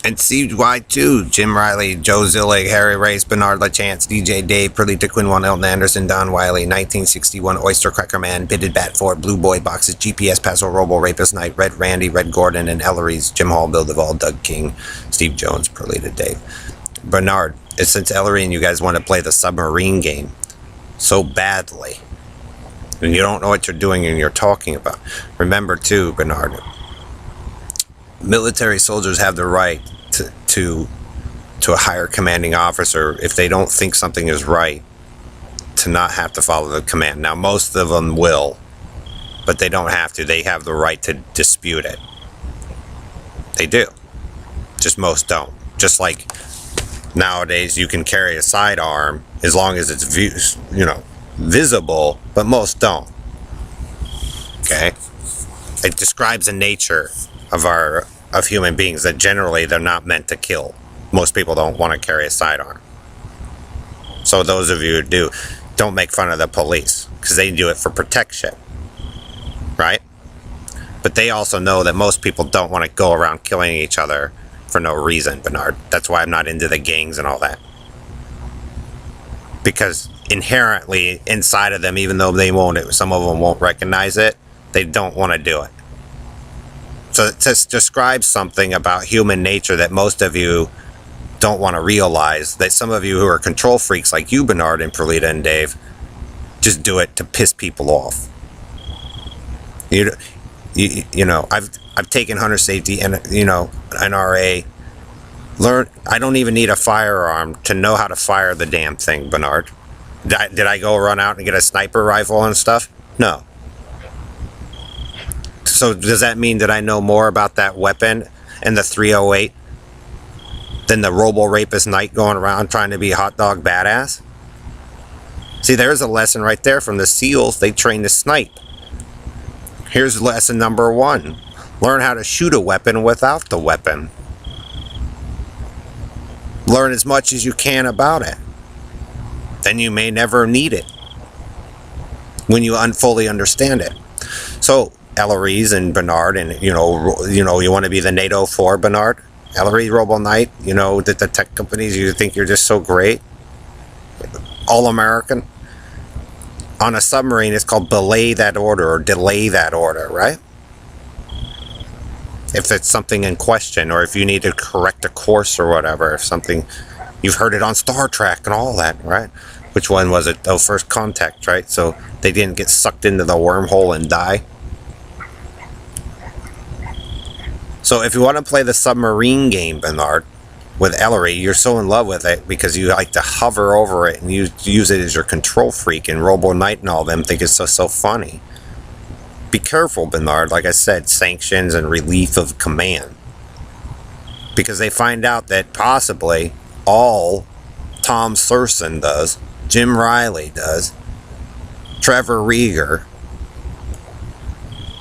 And CY2, Jim Riley, Joe Zillig, Harry Race, Bernard LaChance, DJ Dave, Perlita Quinwan, Elton Anderson, Don Wiley, 1961, Oyster Cracker Man, Bitted Bat Ford, Blue Boy Boxes, GPS Paso Robo, Rapist Knight, Red Randy, Red Gordon, and Ellery's, Jim Hall, Bill Duvall, Doug King, Steve Jones, Perlita Dave. Bernard, since Ellery and you guys want to play the submarine game so badly, and you don't know what you're doing and you're talking about, remember too, Bernard, military soldiers have the right to a higher commanding officer if they don't think something is right to not have to follow the command. Now, most of them will, but they don't have to. They have the right to dispute it. They do. Just most don't. Just like nowadays, you can carry a sidearm as long as it's visible, but most don't. Okay? It describes the nature of human beings that generally they're not meant to kill. Most people don't want to carry a sidearm. So those of you who do, don't make fun of the police because they do it for protection, right? But they also know that most people don't want to go around killing each other for no reason, Bernard. That's why I'm not into the gangs and all that. Because inherently inside of them, even though some of them won't recognize it, they don't want to do it. So it describes something about human nature that most of you don't want to realize, that some of you who are control freaks like you, Bernard and Perlita and Dave, just do it to piss people off. I've taken hunter safety and NRA. I don't even need a firearm to know how to fire the damn thing, Bernard. Did I go run out and get a sniper rifle and stuff? No. So does that mean that I know more about that weapon and the 308 than the robo-rapist knight going around trying to be hot dog badass? See, there's a lesson right there from the SEALs. They train to snipe. Here's lesson number 1. Learn how to shoot a weapon without the weapon. Learn as much as you can about it. Then you may never need it when you fully understand it. So Ellery's and Bernard, and you want to be the NATO for Bernard, Ellery, Robo Knight, that the tech companies, you think you're just so great, all American. On a submarine, it's called belay that order or delay that order, right? If it's something in question, or if you need to correct a course or whatever, if something, you've heard it on Star Trek and all that, right? Which one was it? Oh, First Contact, right? So they didn't get sucked into the wormhole and die. So if you want to play the submarine game, Bernard, with Ellery, you're so in love with it because you like to hover over it and you use it as your control freak, and Robo Knight and all them think it's so funny. Be careful, Bernard. Like I said, sanctions and relief of command. Because they find out that possibly all Tom Serson does, Jim Riley does, Trevor Rieger,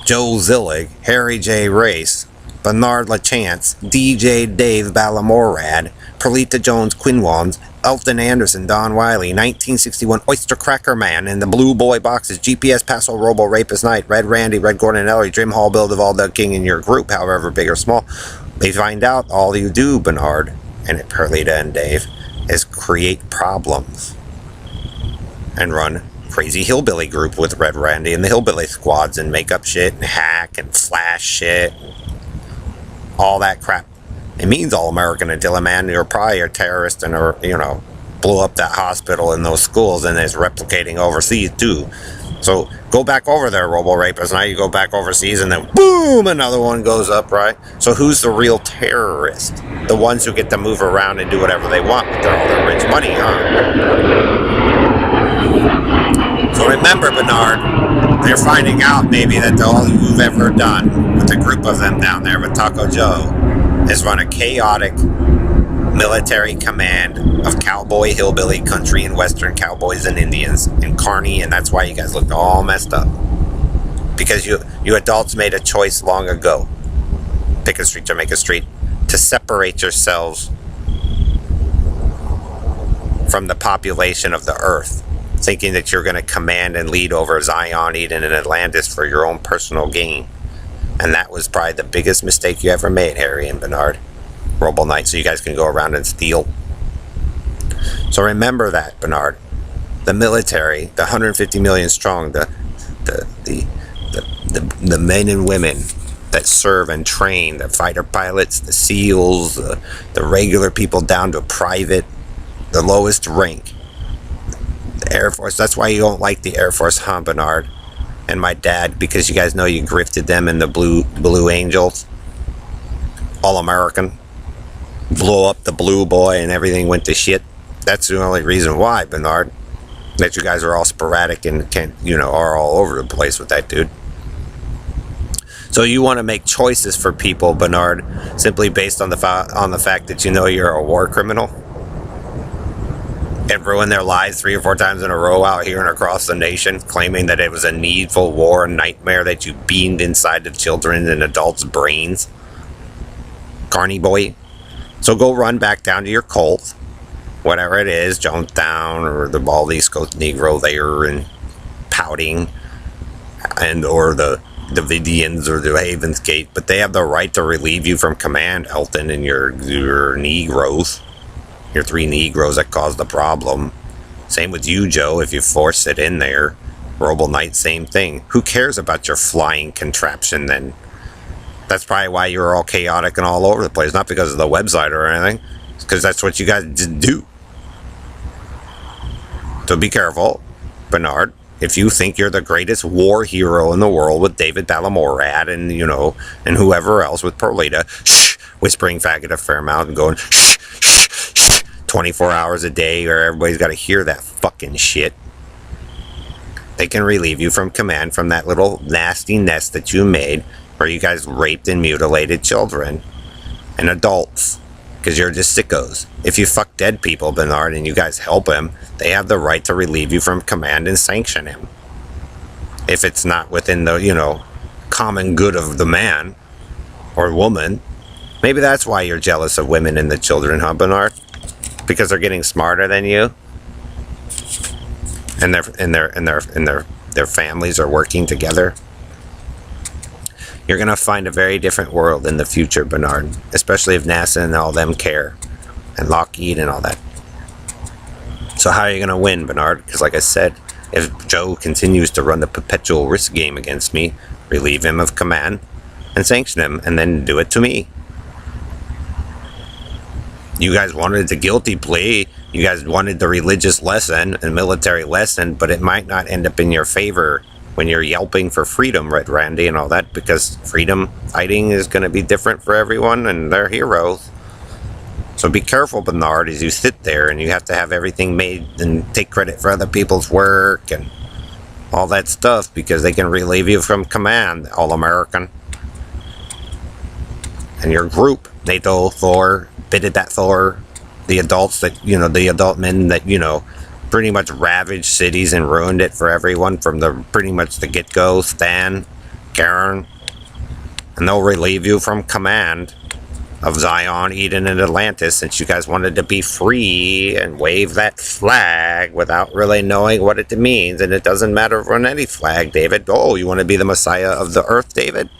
Joe Zillig, Harry J. Race, Bernard LaChance, DJ Dave Balamorad, Perlita Jones Quinwans, Elton Anderson, Don Wiley, 1961 Oyster Cracker Man, and the Blue Boy Boxes, GPS Paso Robo Rapist Knight, Red Randy, Red Gordon and Ellery, Jim Hall, Bill Duvall, Doug King in your group, however big or small. They find out all you do, Bernard and Perlita and Dave, is create problems and run crazy hillbilly group with Red Randy and the hillbilly squads and make up shit and hack and flash shit, all that crap. It means all American until a man, you're probably a terrorist and blew up that hospital and those schools and is replicating overseas too. So go back over there, Robo Rapist. Now you go back overseas and then boom, another one goes up, right? So who's the real terrorist? The ones who get to move around and do whatever they want with all their rich money, huh? So remember, Bernard, they're finding out maybe that all you've ever done with a group of them down there with Taco Joe is run a chaotic military command of cowboy hillbilly country and western cowboys and Indians and Carney, and that's why you guys look all messed up. Because you adults made a choice long ago, pick a street, Jamaica Street, to separate yourselves from the population of the earth, thinking that you're going to command and lead over Zion, Eden, and Atlantis for your own personal gain. And that was probably the biggest mistake you ever made, Harry and Bernard. Robo Knight, so you guys can go around and steal. So remember that, Bernard. The military, the 150 million strong, the men and women that serve and train, the fighter pilots, the SEALs, the regular people down to private, the lowest rank, the Air Force. That's why you don't like the Air Force, huh, Bernard? And my dad, because you guys know you grifted them in the Blue Angels, all American, blow up the Blue Boy and everything went to shit. That's the only reason why, Bernard. That you guys are all sporadic and are all over the place with that dude. So you want to make choices for people, Bernard, simply based on the fact that you know you're a war criminal and ruin their lives 3 or 4 times in a row out here and across the nation, claiming that it was a needful war nightmare that you beamed inside the children and adults' brains. Carney boy. So go run back down to your cult, whatever it is, Jonestown or the Bald East Coast Negro there and pouting, and or the Davidians or the Havens Gate, but they have the right to relieve you from command, Elton, and your Negroes, your 3 Negroes that caused the problem. Same with you, Joe, if you force it in there. Robo Knight, same thing. Who cares about your flying contraption then? That's probably why you're all chaotic and all over the place, not because of the website or anything. It's because that's what you guys do. So be careful, Bernard. If you think you're the greatest war hero in the world with David Balamorad and, and whoever else with Perlita, whispering faggot of Fairmount and going, 24 hours a day, or everybody's got to hear that fucking shit. They can relieve you from command from that little nasty nest that you made where you guys raped and mutilated children and adults. Because you're just sickos. If you fuck dead people, Bernard, and you guys help him, they have the right to relieve you from command and sanction him. If it's not within the, common good of the man or woman. Maybe that's why you're jealous of women and the children, huh, Bernard? Because they're getting smarter than you? And their families are working together? You're going to find a very different world in the future, Bernard, especially if NASA and all them care, and Lockheed and all that. So how are you going to win, Bernard? Because like I said, if Joe continues to run the perpetual risk game against me, relieve him of command and sanction him, and then do it to me. You guys wanted the guilty plea. You guys wanted the religious lesson and military lesson, but it might not end up in your favor when you're yelping for freedom, Red Randy, and all that, because freedom fighting is going to be different for everyone, and they're heroes. So be careful, Bernard, as you sit there, and you have to have everything made and take credit for other people's work and all that stuff, because they can relieve you from command, All-American. And your group, NATO, Thor, Bitted that Thor, the adults that, the adult men that, pretty much ravaged cities and ruined it for everyone from pretty much the get-go, Stan, Karen, and they'll relieve you from command of Zion, Eden, and Atlantis, since you guys wanted to be free and wave that flag without really knowing what it means, and it doesn't matter on any flag, David. Oh, you want to be the Messiah of the earth, David?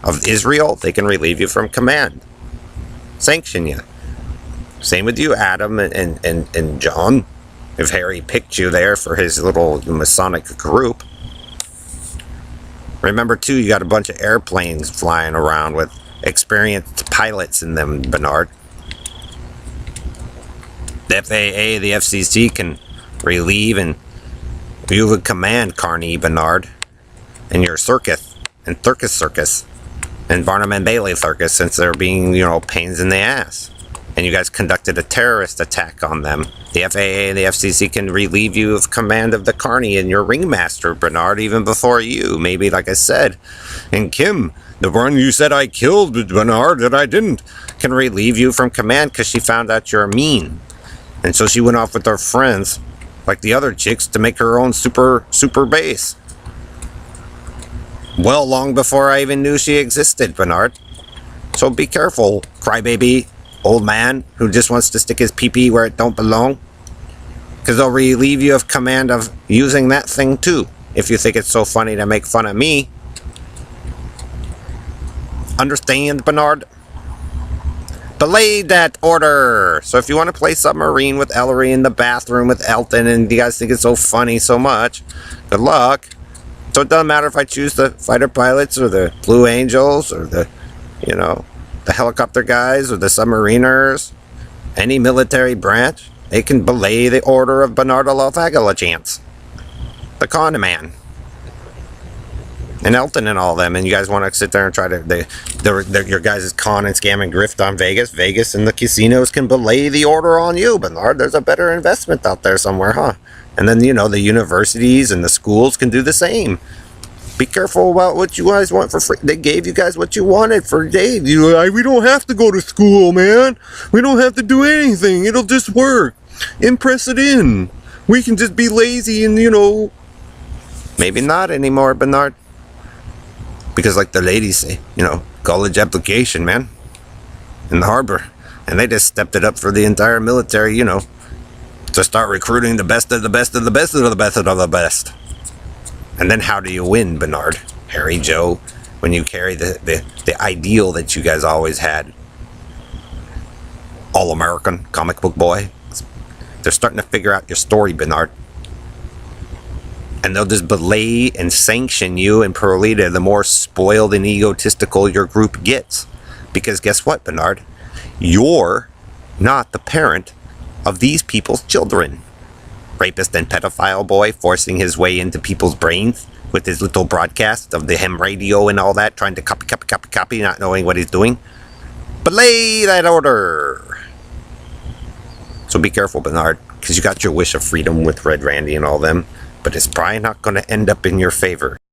Of Israel? They can relieve you from command. Sanction you. Same with you, Adam and John. If Harry picked you there for his little Masonic group. Remember, too, you got a bunch of airplanes flying around with experienced pilots in them, Bernard. The FAA, the FCC can relieve and you would command Carney, Bernard, and your circus, and Circus, and Barnum and Bailey Circus, since they're being, pains in the ass. And you guys conducted a terrorist attack on them. The FAA and the FCC can relieve you of command of the Carney and your ringmaster, Bernard, even before you. Maybe, like I said. And Kim, the one you said I killed, Bernard, that I didn't, can relieve you from command because she found out you're mean. And so she went off with her friends, like the other chicks, to make her own super base. Well, long before I even knew she existed, Bernard. So be careful, crybaby. Old man who just wants to stick his pee-pee where it don't belong, because they'll relieve you of command of using that thing too, if you think it's so funny to make fun of me. Understand, Bernard? Belayed that order. So if you want to play Submarine with Ellery in the bathroom with Elton and you guys think it's so funny so much, good luck. So it doesn't matter if I choose the fighter pilots or the Blue Angels or the, the helicopter guys or the submariners, any military branch, they can belay the order of Bernardo Lafagala, the con man. And Elton and all them, and you guys want to sit there and try to your guys' con and scam and grift on Vegas and the casinos can belay the order on you, Bernard. There's a better investment out there somewhere, huh? And then the universities and the schools can do the same. Be careful about what you guys want for free. They gave you guys what you wanted for days. We don't have to go to school, man. We don't have to do anything. It'll just work. Impress it in. We can just be lazy and maybe not anymore, Bernard. Because like the ladies say, college application, man, in the harbor. And they just stepped it up for the entire military, to start recruiting the best of the best of the best of the best of the best. And then how do you win, Bernard, Harry, Joe, when you carry the ideal that you guys always had? All-American comic book boy. They're starting to figure out your story, Bernard. And they'll just belay and sanction you and Perlita the more spoiled and egotistical your group gets. Because guess what, Bernard? You're not the parent of these people's children. Rapist and pedophile boy forcing his way into people's brains with his little broadcast of the ham radio and all that, trying to copy, not knowing what he's doing. Belay that order! So be careful, Bernard, because you got your wish of freedom with Red Randy and all them. But it's probably not going to end up in your favor.